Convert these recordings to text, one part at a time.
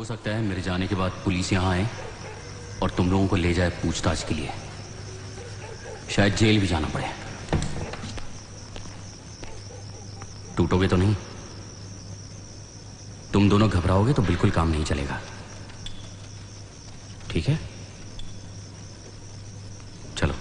सकता है मेरे जाने के बाद पुलिस यहाँ आए और तुम लोगों को ले जाए पूछताछ के लिए। शायद जेल भी जाना पड़े। टूटोगे तो नहीं? तुम दोनों घबराओगे तो बिल्कुल काम नहीं चलेगा, ठीक है? चलो।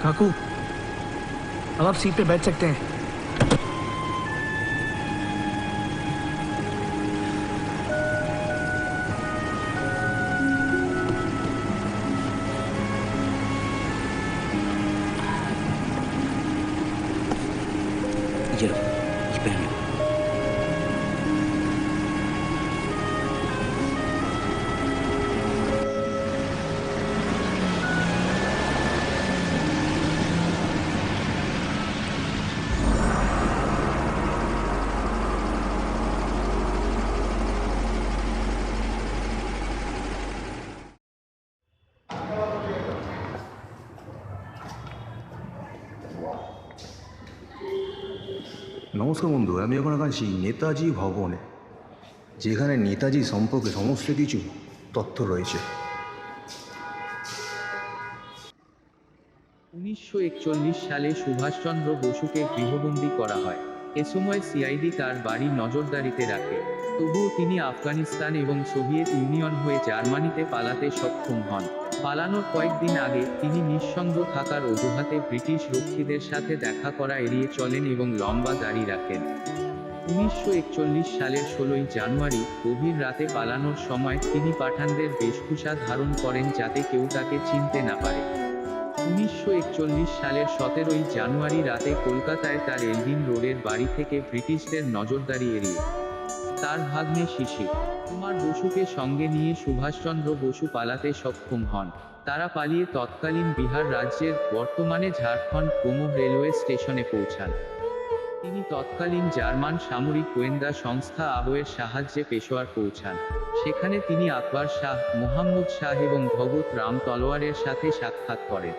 काकू, अब आप सीट पे बैठ सकते हैं। ये लो, ये पहन लो। নমস্কার বন্ধু, আমি এখন আছি নেতাজি ভবনে, যেখানে নেতাজি সম্পর্কে সমস্ত কিছু তথ্য রয়েছে। 1941 সালে সুভাষচন্দ্র বসুকে গৃহবন্দী করা হয়। এ সময় সিআইডি তার বাড়ি নজরদারিতে রাখে। তবুও তিনি আফগানিস্তান এবং সোভিয়েত ইউনিয়ন হয়ে জার্মানিতে পালাতে সক্ষম হন। পালানোর কয়েকদিন আগে তিনি নিঃসঙ্গ থাকার অজুহাতে ব্রিটিশ রক্ষীদের সাথে দেখা করা এড়িয়ে চলেন এবং লম্বা দাড়ি রাখেন। 1941 সালের 16 জানুয়ারি গভীর রাতে পালানোর সময় তিনি পাঠানদের বেশভূষা ধারণ করেন যাতে কেউ তাকে চিনতে না পারে। 1941 সালের 17 জানুয়ারি রাতে কলকাতায় তার এলগিন রোডের বাড়ি থেকে ব্রিটিশদের নজরদারি এড়িয়ে তার ভাগ্নে শিশির কুমার বসুকে সঙ্গে নিয়ে সুভাষচন্দ্র বসু পালাতে সক্ষম হন। তারা পালিয়ে তৎকালীন বিহার রাজ্যের, বর্তমানে ঝাড়খণ্ড, গোমো রেলওয়ে স্টেশনে পৌঁছান। তিনি তৎকালীন জার্মান সামরিক গোয়েন্দা সংস্থা আবওয়ের সাহায্যে পেশোয়ার পৌঁছান। সেখানে তিনি আকবর শাহ, মোহাম্মদ শাহ এবং ভগৎ রাম তলোয়ারের সাথে সাক্ষাৎ করেন।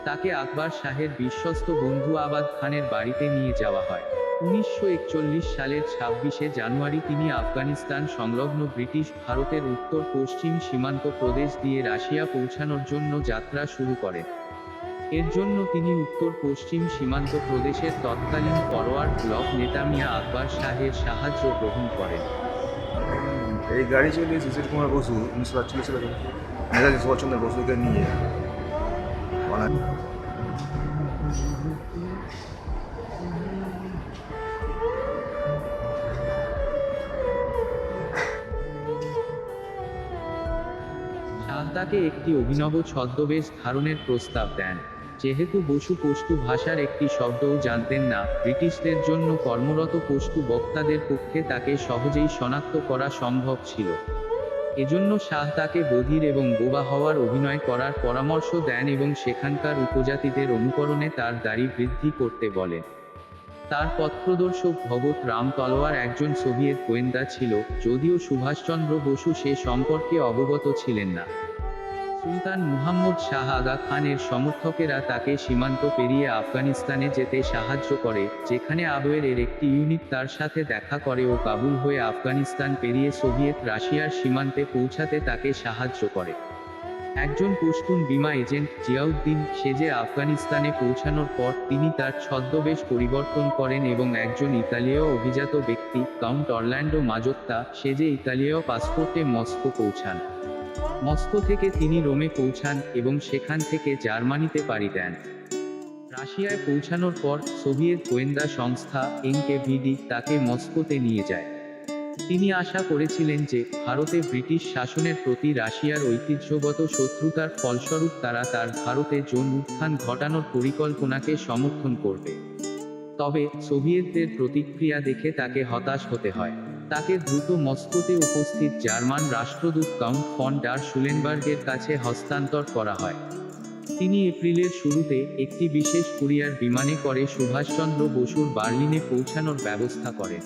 তাকে আকবর শাহের বিশ্বস্ত বন্ধু আবাদ খানের বাড়িতে নিয়ে যাওয়া হয়। 1941 সালের 26 জানুয়ারি তিনি আফগানিস্তান সংলগ্ন ব্রিটিশ ভারতের উত্তর পশ্চিম সীমান্ত প্রদেশ দিয়ে রাশিয়া পৌঁছানোর জন্য যাত্রা শুরু করেন। এর জন্য তিনি উত্তর পশ্চিম সীমান্ত প্রদেশের তৎকালীন ফরওয়ার্ড ব্লক নেতা মিয়া আকবর শাহের সাহায্য গ্রহণ করেন। এই গাড়ি চালিয়ে শিশির কুমার বসু 1948 সালে নেতাজি সুভাষচন্দ্র বসুকে নিয়ে শাহ তাকে একটি অভিনব ছদ্মবেশ ধারণের প্রস্তাব দেন। যেহেতু বসু পশতু ভাষার একটি শব্দও জানতেন না, ব্রিটিশদের জন্য কর্মরত পশতু বক্তাদের পক্ষে তাকে সহজেই শনাক্ত করা সম্ভব ছিল। এজন্য শাহ তাকে বধির এবং বোবা হওয়ার অভিনয় করার পরামর্শ দেন এবং সেখানকার উপজাতিদের অনুকরণে তার দাড়ি বৃদ্ধি করতে বলেন। তার পথপ্রদর্শক ভগৎ রাম তলোয়ার একজন সোভিয়েত গোয়েন্দা ছিল, যদিও সুভাষচন্দ্র বসু সে সম্পর্কে অবগত ছিলেন না। সুলতান মুহাম্মদ শাহ আগা খানের সমর্থকেরা তাকে সীমান্ত পেরিয়ে আফগানিস্তানে যেতে সাহায্য করে, যেখানে আবওয়ের এর একটি ইউনিট তার সাথে দেখা করে ও কাবুল হয়ে আফগানিস্তান পেরিয়ে সোভিয়েত রাশিয়ার সীমান্তে পৌঁছাতে তাকে সাহায্য করে। একজন পশতুন বিমা এজেন্ট জিয়াউদ্দিন সেজে আফগানিস্তানে পৌঁছানোর পর তিনি তার ছদ্মবেশ পরিবর্তন করেন এবং একজন ইতালীয় অভিজাত ব্যক্তি কাউন্ট অরল্যান্ডো মাজোত্তা সেজে ইতালীয় পাসপোর্টে মস্কো পৌঁছান। মস্কো থেকে তিনি রোমে পৌঁছান এবং সেখান থেকে জার্মানিতে পাড়ি দেন। রাশিয়ায় পৌঁছানোর পর সোভিয়েত গোয়েন্দা সংস্থা এনকেভিডি তাকে মস্কোতে নিয়ে যায়। তিনি আশা করেছিলেন যে ভারতে ব্রিটিশ শাসনের প্রতি রাশিয়ার ঐতিহ্যগত শত্রুতার ফলস্বরূপ তারা তার ভারতে যৌন উত্থান ঘটানোর পরিকল্পনাকে সমর্থন করবে। তবে সোভিয়েতদের প্রতিক্রিয়া দেখে তাকে হতাশ হতে হয়। তাকে দ্রুত মস্কোতে উপস্থিত জার্মান রাষ্ট্রদূত কাউন্ট ফন ডার শুলেনবার্গের কাছে হস্তান্তর করা হয়। তিনি এপ্রিলের শুরুতে একটি বিশেষ কুরিয়ার বিমানে করে সুভাষচন্দ্র বসুর বার্লিনে পৌঁছানোর ব্যবস্থা করেন।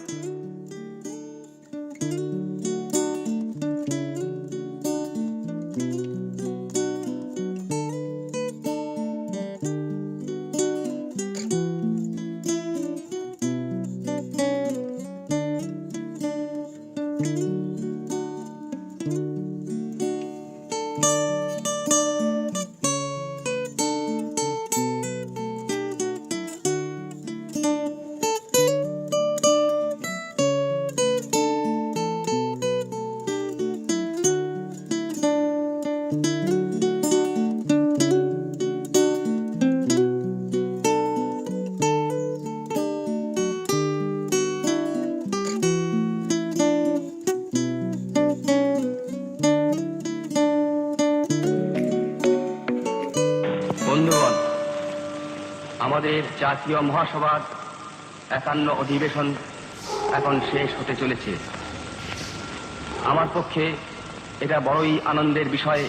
বন্ধুগণ, আমাদের জাতীয় মহাসভার ৫১ অধিবেশন এখন শেষ হতে চলেছে। আমার পক্ষে এটা বড়ই আনন্দের বিষয়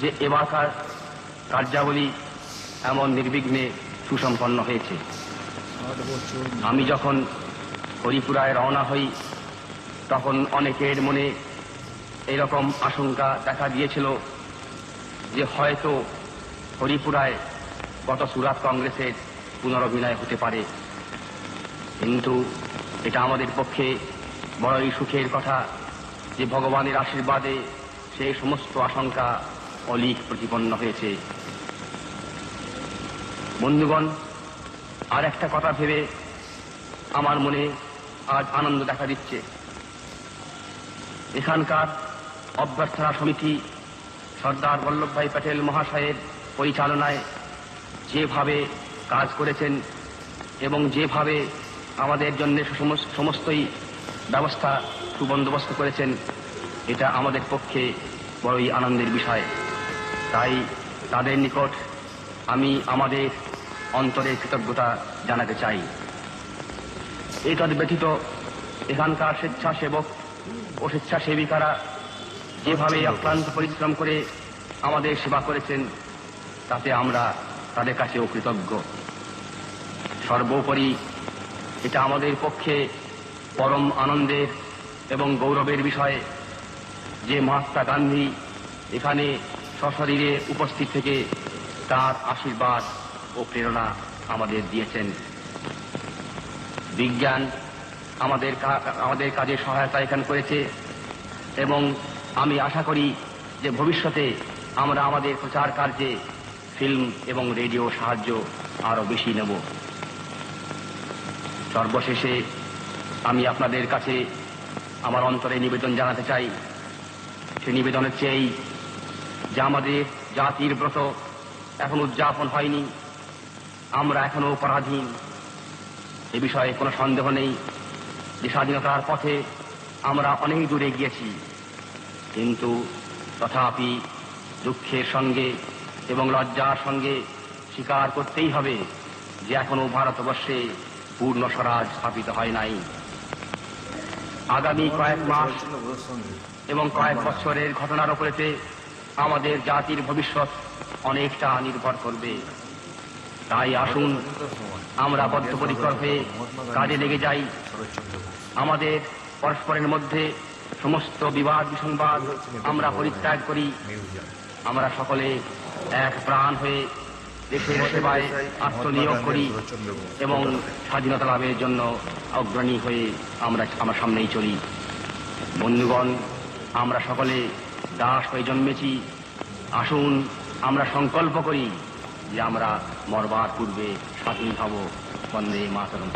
যে এবারকার কার্যাবলী এমন নির্বিঘ্নে সুসম্পন্ন হয়েছে। আমি যখন হরিপুরায় রওনা হই তখন অনেকের মনে এরকম আশঙ্কা দেখা দিয়েছিল যে হয়তো হরিপুরায় গত সুরাত কংগ্রেসের পুনরভিনয় হতে পারে, কিন্তু এটা আমাদের পক্ষে বড়ই সুখের কথা যে ভগবানের আশীর্বাদে সেই সমস্ত আশঙ্কা অলীক প্রতিপন্ন হয়েছে। বন্ধুগণ, আর একটা কথা ভেবে আমার মনে আজ আনন্দ দেখা দিচ্ছে। এখানকার অভ্যর্থনা সমিতি সর্দার বল্লভভাই প্যাটেল মহাশয়ের পরিচালনায় যেভাবে কাজ করেছেন এবং যেভাবে আমাদের জন্য সমস্তই ব্যবস্থা সুবন্দোবস্ত করেছেন, এটা আমাদের পক্ষে বড়ই আনন্দের বিষয়। তাই তাদের নিকট আমি আমাদের অন্তরের কৃতজ্ঞতা জানাতে চাই। এতদ ব্যতীত এখানকার স্বেচ্ছাসেবক ও স্বেচ্ছাসেবিকারা যেভাবে অক্লান্ত পরিশ্রম করে আমাদের সেবা করেছেন, তাতে আমরা তাদের কাছেও কৃতজ্ঞ। সর্বোপরি এটা আমাদের পক্ষে পরম আনন্দের এবং গৌরবের বিষয় যে মহাত্মা গান্ধী এখানে সশরীরে উপস্থিত থেকে তার আশীর্বাদ ও প্রেরণা আমাদের দিয়েছেন। বিজ্ঞান আমাদের কাজে সহায়তা এখানে করেছে এবং আমি আশা করি যে ভবিষ্যতে আমরা আমাদের প্রচার কার্যে ফিল্ম এবং রেডিও সাহায্য আরো বেশি নেব। সর্বশেষে আমি আপনাদের কাছে আমার অন্তরে নিবেদন জানাতে চাই। সে নিবেদন হচ্ছে এই যে আমাদের জাতির ব্রত এখন উদযাপন হয়নি, আমরা এখনো পরাধীন, এ বিষয়ে কোনো সন্দেহ নেই যে স্বাধীনতার পথে আমরা অনেক দূরে গিয়েছি। কিন্তু তথাপি দুঃখের সঙ্গে এবং লজ্জার সঙ্গে স্বীকার করতেই হবে যে এখনো ভারতবর্ষে পূর্ণ স্বরাজ স্থাপিত হয় নাই। আগামী কয়েক মাস এবং কয়েক বছরের ঘটনার উপরেতে আমাদের জাতির ভবিষ্যৎ অনেকটা নির্ভর করবে। তাই আসুন আমরা বদ্ধপরিকর হয়ে কাজে লেগে যাই। আমাদের পরস্পরের মধ্যে সমস্ত বিবাদ বিসংবাদ আমরা পরিত্যাগ করি। আমরা সকলে এক প্রাণ হয়ে দেশের সেবায় আত্মনিয়োগ করি এবং স্বাধীনতা লাভের জন্য অগ্রণী হয়ে আমরা সামনেই চলি। বন্ধুগণ, আমরা সকলে দাস হয়ে জন্মেছি। আসুন আমরা সংকল্প করি যে আমরা মরবার পূর্বে স্বাধীন হব। বন্দে মাতরম।